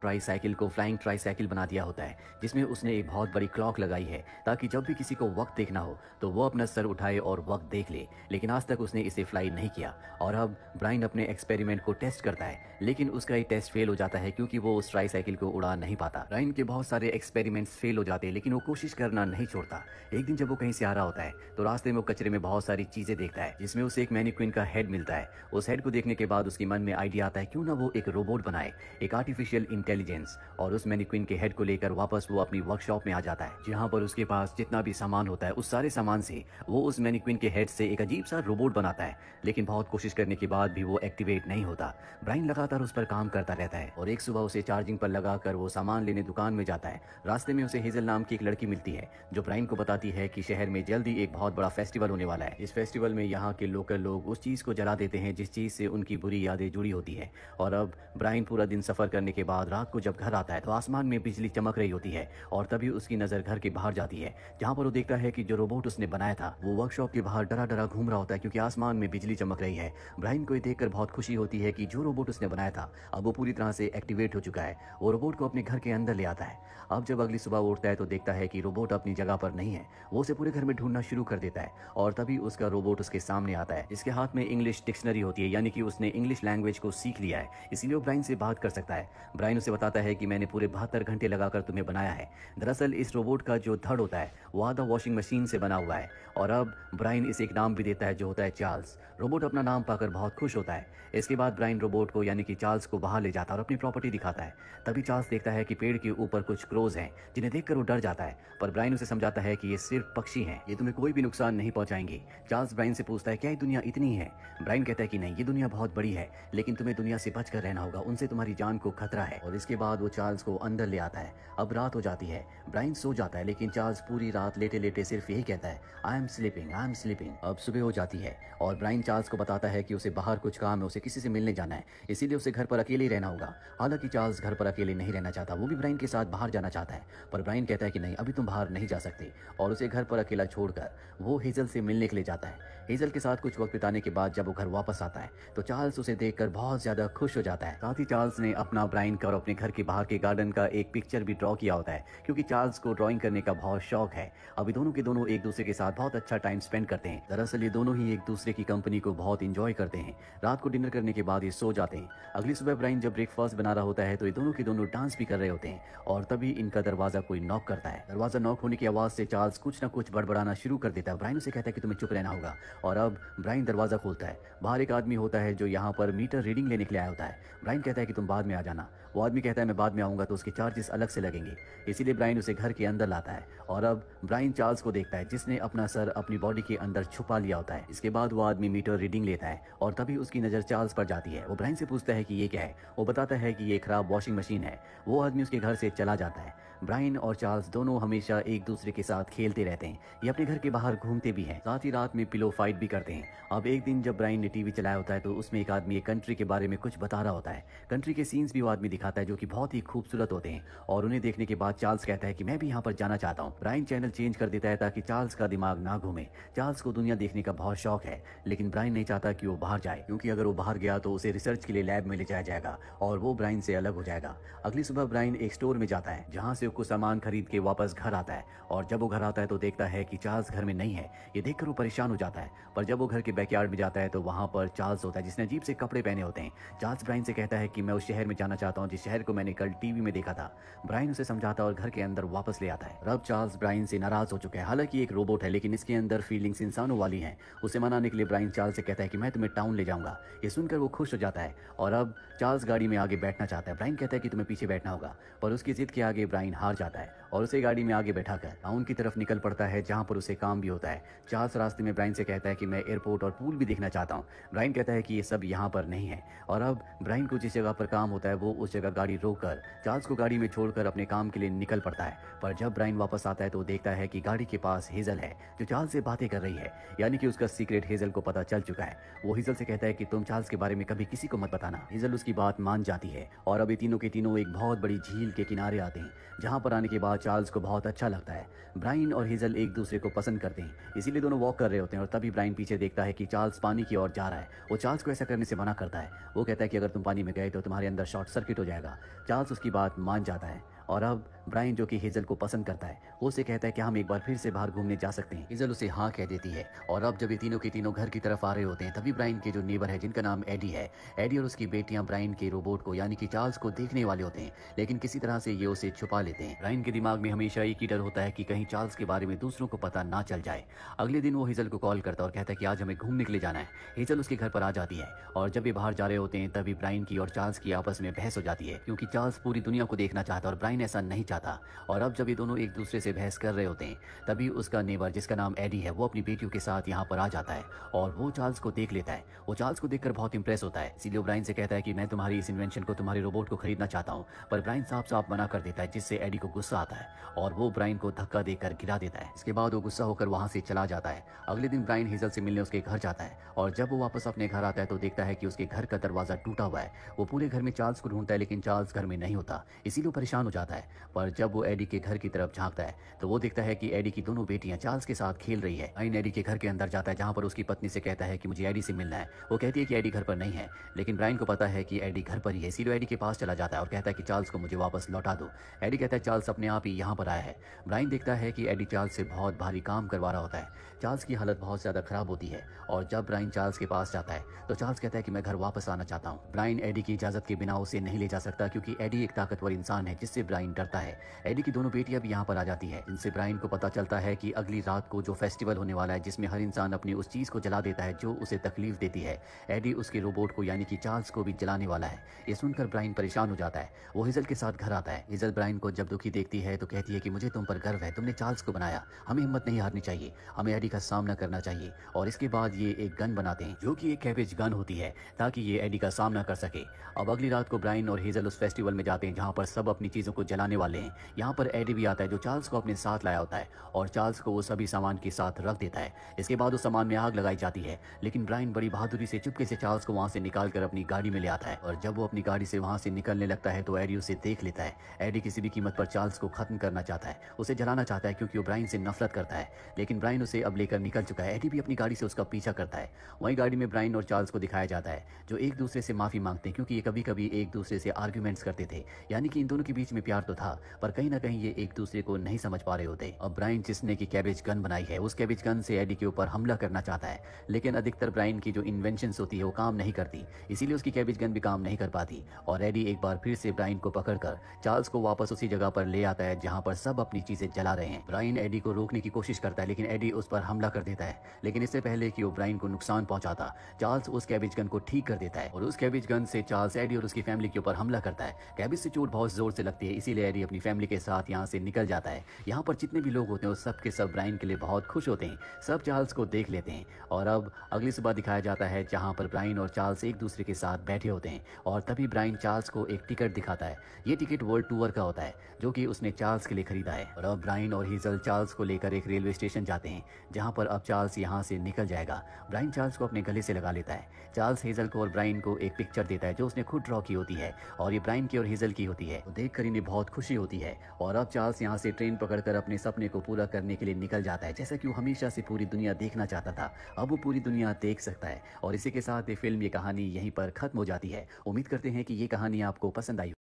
Tricycle को flying tricycle बना दिया होता है, जिसमें उसने एक बहुत बड़ी क्लॉक लगाई है ताकि जब भी किसी को वक्त देखना हो तो वो अपना सर उठाए और वक्त देख ले। लेकिन आज तक उसने इसे फ्लाई नहीं किया और अब ब्रायन अपने एक्सपेरिमेंट को टेस्ट करता है, लेकिन उसका ये टेस्ट फेल हो जाता है क्योंकि वो उस ट्राईसाइकिल को उड़ा नहीं पाता। ब्रायन के बहुत सारे एक्सपेरिमेंट्स फेल हो जाते हैं, लेकिन वो कोशिश करना नहीं छोड़ता। एक दिन जब वो कहीं से आ रहा होता है तो रास्ते में वो कचरे में बहुत सारी चीजें देखता है, जिसमें उसे एक मैनीक्विन का हेड मिलता है। उस हेड को देखने के बाद उसके मन में आइडिया आता है क्यों ना वो एक रोबोट बनाए, एक आर्टिफिशियल इंटेलिजेंस। और उस मैनीक्विन के हेड को लेकर वापस वो अपनी वर्कशॉप में आ जाता है, जहां पर उसके पास जितना भी सामान होता है उस सारे सामान से वो उस मैनीक्विन के हेड से एक अजीब सा रोबोट बनाता है। लेकिन बहुत कोशिश करने के बाद भी वो एक्टिवेट नहीं होता। ब्रायन लगातार उस पर काम करता रहता है और एक सुबह उसे चार्जिंग पर लगाकर वो सामान लेने दुकान में जाता है। रास्ते में उसे हेजल नाम की एक लड़की मिलती है जो ब्रायन को बताती है कि शहर में जल्दी एक बहुत बड़ा फेस्टिवल होने वाला है। इस फेस्टिवल में यहाँ के लोकल लोग उस चीज को जला देते हैं जिस चीज से उनकी बुरी यादें जुड़ी होती है। और अब ब्रायन पूरा दिन सफर करने के बाद रात को जब घर आता है तो आसमान में बिजली चमक रही होती है और तभी उसकी नजर घर के बाहर जाती है, जहां पर वो देखता है कि जो रोबोट उसने बनाया था वो वर्कशॉप के बाहर डरा डरा घूम रहा होता है क्योंकि आसमान में बिजली चमक रही है। ब्रायन को ये देखकर बहुत खुशी होती है कि जो रोबोट उसने बनाया था अब वो पूरी तरह से एक्टिवेट हो चुका है। वो रोबोट को अपने घर के अंदर ले आता है। अब जब अगली सुबह वो उठता है तो देखता है कि रोबोट अपनी जगह पर नहीं है। वो उसे पूरे घर में ढूंढना शुरू कर देता है और तभी उसका रोबोट उसके सामने आता है, जिसके हाथ में इंग्लिश डिक्शनरी होती है, यानी कि उसने इंग्लिश लैंग्वेज को सीख लिया है, इसलिए वो ब्रायन से बात कर सकता है। ब्रायन उसे बताता है कि मैंने पूरे 72 घंटे लगाकर तुम्हें बनाया है। दरअसल इस रोबोट का जो धड़ होता है वो आधा वॉशिंग मशीन से बना हुआ है। और अब ब्रायन इसे एक नाम भी देता है जो होता है चार्ल्स। रोबोट अपना नाम पाकर बहुत खुश होता है। इसके बाद ब्रायन रोबोट को यानी कि चार्ल्स को बाहर ले जाता है और अपनी प्रॉपर्टी दिखाता है। तभी चार्ल्स देखता है कि पेड़ के ऊपर कुछ क्रोज हैं जिन्हें देखकर वो डर जाता है, पर ब्रायन उसे समझाता है कि ये सिर्फ पक्षी हैं, ये तुम्हें कोई भी नुकसान नहीं पहुंचाएंगे। चार्ल्स ब्रायन से पूछता है क्या ये दुनिया इतनी है? ब्रायन कहता है कि नहीं, ये दुनिया बहुत बड़ी है, लेकिन तुम्हें दुनिया से बचकर रहना होगा, उनसे तुम्हारी जान को खतरा है। और इसके बाद वो चार्ल्स को अंदर ले आता है। अब रात हो जाती है, ब्रायन सो जाता है, लेकिन चार्ल्स पूरी रात लेटे लेटे सिर्फ यही कहता है I am sleeping, I am sleeping. अब सुबह हो जाती है और ब्रायन चार्ल्स को बताता है कि उसे बाहर कुछ काम है, उसे किसी से मिलने जाना है, इसीलिए उसे घर पर अकेले ही रहना होगा। हालांकि चार्ल्स घर पर अकेले नहीं रहना चाहता, वो भी ब्रायन के साथ बाहर जाना चाहता है, पर ब्रायन कहता है कि नहीं, अभी तुम बाहर नहीं जा सकते और उसे घर पर अकेला छोड़कर वो हेजल से मिलने के लिए जाता है। हेजल के साथ कुछ वक्त बिताने के बाद जब वो घर वापस आता है तो चार्ल्स उसे देखकर बहुत ज्यादा खुश हो जाता है। साथ ही चार्ल्स ने अपना ब्रायन का और अपने घर के बाहर के गार्डन का एक पिक्चर भी ड्रॉ किया होता है, क्योंकि चार्ल्स को ड्राइंग करने का बहुत शौक है। अभी दोनों के दोनों एक दूसरे के साथ बहुत अच्छा टाइम स्पेंड करते हैं। दरअसल ये दोनों ही एक दूसरे की कंपनी को बहुत इंजॉय करते हैं। रात को डिनर करने के बाद ये सो जाते हैं। अगली सुबह ब्रायन जब ब्रेकफास्ट बना रहा होता है तो ये दोनों के दोनों डांस भी कर रहे होते हैं और तभी इनका दरवाजा कोई नॉक करता है। दरवाजा नॉक होने की आवाज से चार्ल्स कुछ ना कुछ बड़बड़ाना शुरू कर देता है। ब्रायन उसे कहता है कि तुम्हें चुप रहना होगा और अब ब्रायन दरवाजा खोलता है। बाहर एक आदमी होता है जो यहाँ पर मीटर रीडिंग लेने के लिए आया होता है। ब्रायन कहता है कि तुम बाद में आ जाना। वो आदमी कहता है मैं बाद में आऊंगा तो उसके चार्जेस अलग से लगेंगे, इसीलिए ब्रायन उसे घर के अंदर लाता है। और अब ब्रायन चार्ल्स को देखता है जिसने अपना सर अपनी बॉडी के अंदर छुपा लिया होता है। इसके बाद वो आदमी मीटर रीडिंग लेता है और तभी उसकी नजर चार्ल्स पर जाती है। वो ब्रायन से पूछता है कि ये क्या है। वो बताता है कि ये खराब वॉशिंग मशीन है। वो आदमी उसके घर से चला जाता है। ब्रायन और चार्ल्स दोनों हमेशा एक दूसरे के साथ खेलते रहते हैं, ये अपने घर के बाहर घूमते भी हैं, साथ ही रात में पिलो फाइट भी करते हैं। अब एक दिन जब ब्रायन ने टीवी चलाया होता है तो उसमें एक आदमी एक कंट्री के बारे में कुछ बता रहा होता है। कंट्री के सीन्स भी वो आदमी दिखाता है जो कि बहुत ही खूबसूरत होते हैं और उन्हें देखने के बाद चार्ल्स कहता है कि मैं भी यहाँ पर जाना चाहता हूँ। ब्रायन चैनल चेंज कर देता है ताकि चार्ल्स का दिमाग ना घूमे। चार्ल्स को दुनिया देखने का बहुत शौक है, लेकिन ब्रायन नहीं चाहता कि वो बाहर जाए, क्योंकि अगर वो बाहर गया तो उसे रिसर्च के लिए लैब में ले जाया जाएगा और वो ब्रायन से अलग हो जाएगा। अगली सुबह ब्रायन एक स्टोर में जाता है जहाँ से कुछ सामान खरीद के वापस घर आता है और जब वो घर आता है तो देखता है कि चार्ल्स घर में नहीं है। ये देखकर वो परेशान हो जाता है, पर जब वो घर के बैकयार्ड में जाता है तो वहाँ पर चार्ल्स होता है जिसने अजीब से कपड़े पहने होते हैं। चार्ल्स ब्रायन से कहता है कि मैं उस शहर में जाना चाहता हूँ जिस शहर को मैंने कल टीवी में देखा था। ब्रायन उसे समझाता और घर के अंदर वापस ले आता है। अब चार्ल्स ब्रायन से नाराज हो चुका है। हालांकि एक रोबोट है लेकिन इसके अंदर फीलिंग्स इंसानों वाली हैं। उसे मनाने के लिए ब्रायन चार्ल्स से कहता है कि मैं तुम्हें टाउन ले जाऊंगा। ये सुनकर वो खुश हो जाता है और अब चार्ल्स गाड़ी में आगे बैठना चाहता है। ब्रायन कहता है कि तुम्हें पीछे बैठना होगा, पर उसकी जिद के आगे ब्रायन हार जाता है और उसे गाड़ी में आगे बैठाकर टाउन की तरफ निकल पड़ता है जहां पर उसे काम भी होता है। चार्ल्स रास्ते में ब्रायन से कहता है कि मैं एयरपोर्ट और पूल भी देखना चाहता हूँ। ब्रायन कहता है कि ये सब यहाँ पर नहीं है और अब ब्रायन को जिस जगह पर काम होता है वो उस जगह गाड़ी रोककर चार्ल्स को गाड़ी में छोड़कर अपने काम के लिए निकल पड़ता है। पर जब ब्रायन वापस आता है तो देखता है कि गाड़ी के पास हेजल है जो चार्ल्स से बातें कर रही है, यानी कि उसका सीक्रेट हेजल को पता चल चुका है। वो हेजल से कहता है कि तुम चार्ल्स के बारे में कभी किसी को मत बताना। हेजल उसकी बात मान जाती है और अब ये तीनों के तीनों एक बहुत बड़ी झील के किनारे आते हैं, जहां पर आने के बाद चार्ल्स को बहुत अच्छा लगता है। ब्रायन और हेजल एक दूसरे को पसंद करते हैं, इसीलिए दोनों वॉक कर रहे होते हैं और तभी ब्रायन पीछे देखता है कि चार्ल्स पानी की ओर जा रहा है। वो चार्ल्स को ऐसा करने से मना करता है। वो कहता है कि अगर तुम पानी में गए तो तुम्हारे अंदर शॉर्ट सर्किट हो जाएगा। चार्ल्स उसकी बात मान जाता है और अब ब्रायन, जो कि हेजल को पसंद करता है, वो उसे कहता है कि हम एक बार फिर से बाहर घूमने जा सकते हैं। हेजल उसे हाँ कह देती है और अब जब ये तीनों के तीनों घर की तरफ आ रहे होते हैं, तभी ब्रायन के जो नेबर है, जिनका नाम एडी है, एडी और उसकी बेटियां ब्रायन के रोबोट को यानी कि चार्ल्स को देखने वाले होते हैं, लेकिन किसी तरह से ये उसे छुपा लेते हैं। ब्रायन के दिमाग में हमेशा एक ही डर होता है कि कहीं चार्ल्स के बारे में दूसरों को पता ना चल जाए। अगले दिन वो हेजल को कॉल करता है और कहता है कि आज हमें घूमने के लिए जाना है। हेजल उसके घर पर आ जाती है और जब ये बाहर जा रहे होते हैं, तभी ब्रायन की और चार्ल्स की आपस में बहस हो जाती है, क्योंकि चार्ल्स पूरी दुनिया को देखना चाहता है और ब्रायन ऐसा नहीं चाहता। और अब जब ये दोनों एक दूसरे से बहस कर रहे होते हैं, तभी उसका नेबर, जिसका नाम एडी है, वो अपनी बेटियों के साथ यहाँ पर आ जाता है और वो चार्ल्स को देख लेता है। वो चार्ल्स को देखकर बहुत इंप्रेस होता है, इसीलिए ब्रायन से कहता है कि मैं तुम्हारी इस इन्वेंशन को, तुम्हारे रोबोट को खरीदना चाहता हूँ। पर ब्रायन साफ साफ मना कर देता है, जिससे एडी को गुस्सा आता है और वो ब्रायन को धक्का देकर गिरा देता है। इसके बाद वो गुस्सा होकर वहां से चला जाता है। अगले दिन ब्रायन हेजल से मिलने उसके घर जाता है और जब वो वापस अपने घर आता है तो देखता है कि उसके घर का दरवाजा टूटा हुआ है। वो पूरे घर में चार्ल्स को ढूंढता है, लेकिन चार्ल्स घर में नहीं होता, इसीलिए वो परेशान हो जाता है। पर जब वो एडी के घर की तरफ झांकता है तो वो देखता है कि एडी की दोनों बेटियां चार्ल्स के साथ खेल रही है। ब्रायन एडी के घर के अंदर जाता है, जहां पर उसकी पत्नी से कहता है कि मुझे एडी से मिलना है। वो कहती है कि एडी घर पर नहीं है, लेकिन ब्रायन को पता है कि एडी घर पर ही है, इसीलिए एडी के पास चला जाता है और कहता है कि चार्ल्स को मुझे वापस लौटा दो। एडी कहता है चार्ल्स अपने आप ही यहाँ पर आया है। ब्रायन देखता है कि एडी चार्ल्स से बहुत भारी काम करवा रहा होता है। चार्ल्स की हालत बहुत ज्यादा खराब होती है और जब ब्रायन चार्ल्स के पास जाता है तो चार्ल्स कहता है कि मैं घर वापस आना चाहता हूँ। ब्रायन एडी की इजाजत के बिना उसे नहीं ले जा सकता, क्योंकि एडी एक ताकतवर इंसान है जिससे ब्रायन डरता है। एडी की दोनों बेटियां भी यहाँ पर आ जाती है, जिनसे ब्रायन को पता चलता है कि अगली रात को जो फेस्टिवल होने वाला है, जिसमें हर इंसान अपनी उस चीज को जला देता है जो उसे तकलीफ देती है, एडी उसके रोबोट को यानी कि चार्ल्स को भी जलाने वाला है। ये सुनकर ब्रायन परेशान हो जाता है। वो हेजल के साथ घर आता है। हेजल ब्रायन को जब दुखी देखती है तो कहती है कि मुझे तुम पर गर्व है, तुमने चार्ल्स को बनाया, हमें हिम्मत नहीं हारनी चाहिए, हमें एडी का सामना करना चाहिए। और इसके बाद ये एक गन बनाते हैं, जो कि एक कैबेज गन होती है, ताकि ये एडी का सामना कर सके। अब अगली रात को ब्रायन और हेजल उस फेस्टिवल में जाते हैं जहाँ पर सब अपनी चीजों को जलाने वाले हैं। यहाँ पर एडी भी आता है, जो चार्ल्स को अपने साथ लाया होता है और चार्ल्स को वो सभी सामान के साथ रख देता है। इसके बाद उस सामान में आग लगाई जाती है, लेकिन ब्रायन बड़ी बहादुरी से चुपके से चार्ल्स को वहां से निकाल कर अपनी गाड़ी में ले आता है और जब वो अपनी गाड़ी से वहां से निकलने लगता है तो एडी उसे देख लेता है। एडी किसी भी कीमत पर चार्ल्स को खत्म करना चाहता है, उसे जलाना चाहता है, क्योंकि वो ब्रायन से नफरत करता है, लेकिन ब्रायन उसे अब लेकर निकल चुका है। एडी भी अपनी गाड़ी से उसका पीछा करता है। वहीं गाड़ी में ब्रायन और चार्ल्स को दिखाया जाता है, जो एक दूसरे से माफी मांगते हैं, क्योंकि ये कभी कभी एक दूसरे से आर्ग्यूमेंट्स करते थे, यानी कि इन दोनों के बीच में प्यार तो था, पर कहीं ना कहीं ये एक दूसरे को नहीं समझ पा रहे होते। अब ब्रायन, जिसने की कैबेज गन बनाई है, उस कैबेज गन से एडी के ऊपर हमला करना चाहता है, लेकिन अधिकतर ब्रायन की जो इन्वेंशंस होती है वो काम नहीं करती, इसीलिए उसकी कैबेज गन भी काम नहीं कर पाती और एडी एक बार फिर से ब्रायन को पकड़कर चार्ल्स को वापस उसी जगह पर ले आता है जहां पर सब अपनी चीजें जला रहे हैं। ब्रायन एडी को रोकने की कोशिश करता है, लेकिन एडी उस पर हमला कर देता है, लेकिन इससे पहले कि वो ब्रायन को नुकसान पहुंचाता, चार्ल्स उस कैबेज गन को ठीक कर देता है और उस कैबेज गन से चार्ल्स एडी और उसकी फैमिली के ऊपर हमला करता है। कैबेज से चोट बहुत जोर से लगती है, इसीलिए एडी अपनी फैमिली के साथ यहाँ से निकल जाता है। यहाँ पर जितने भी लोग होते हैं वो सब के सब ब्रायन के लिए बहुत खुश होते हैं, सब चार्ल्स को देख लेते हैं। और अब अगली सुबह दिखाया जाता है जहाँ पर ब्रायन और चार्ल्स एक दूसरे के साथ बैठे होते हैं और तभी ब्रायन चार्ल्स को एक टिकट दिखाता है। ये टिकट वर्ल्ड टूर का होता है, जो कि उसने चार्ल्स के लिए खरीदा है। और अब ब्रायन और हेजल चार्ल्स को लेकर एक रेलवे स्टेशन जाते हैं, जहाँ पर अब चार्ल्स यहाँ से निकल जाएगा। ब्रायन चार्ल्स को अपने गले से लगा लेता है। चार्ल्स हेजल को और ब्रायन को एक पिक्चर देता है जो उसने खुद ड्रॉ की होती है और ये ब्रायन की और हेजल की होती है। देख कर इन्हें बहुत खुशी होती है और अब चार्ल्स यहाँ से ट्रेन पकड़कर अपने सपने को पूरा करने के लिए निकल जाता है, जैसा कि वो हमेशा से पूरी दुनिया देखना चाहता था। अब वो पूरी दुनिया देख सकता है और इसी के साथ ये फिल्म, ये कहानी यहीं पर खत्म हो जाती है। उम्मीद करते हैं कि ये कहानी आपको पसंद आई।